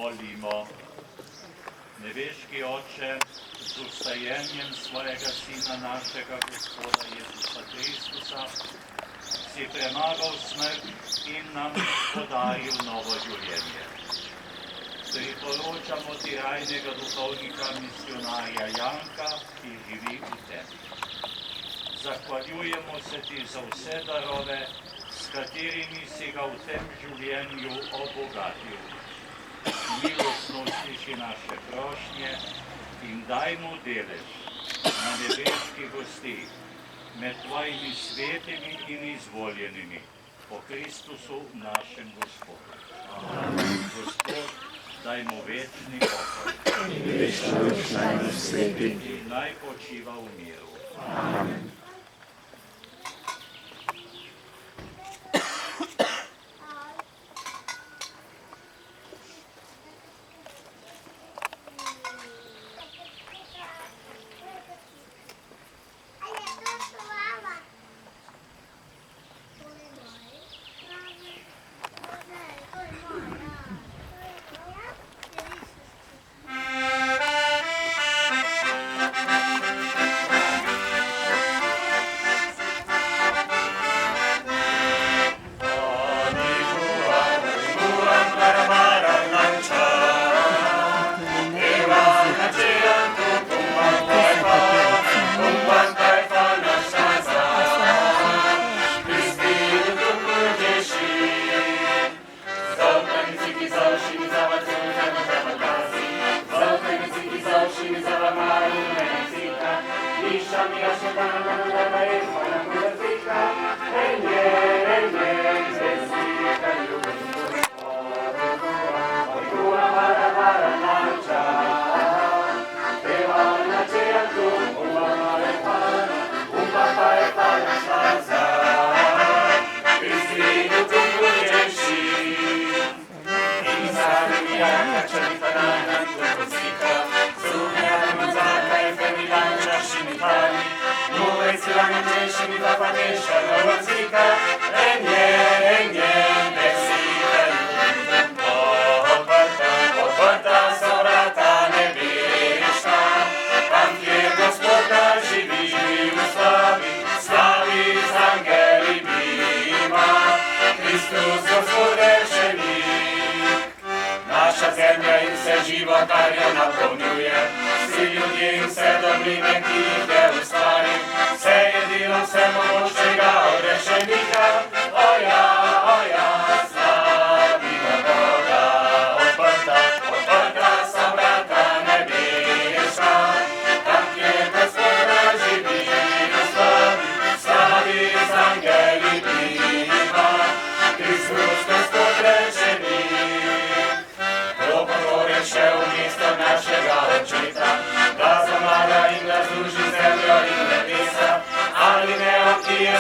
molimo. Nebeški Oče, z ustajenjem svojega Sina našega Gospoda Jezusa Kristusa, si premagal smrt in nam podaril novo življenje. Priporočamo ti rajnega duhovnika, misionarja Janka, ki živi v tebi. Zahvaljujemo se ti za vse darove, s katerimi si ga v tem življenju obogatil. Milostno sliši naše prošnje in daj mu delež na nebeški gosti med tvojimi svetimi in izvoljenimi po Kristusu našem Gospodu. Gospod, daj mu večni pokoj in naj počiva v miru. Amen.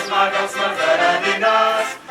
Zmagal smrt zaradi nas.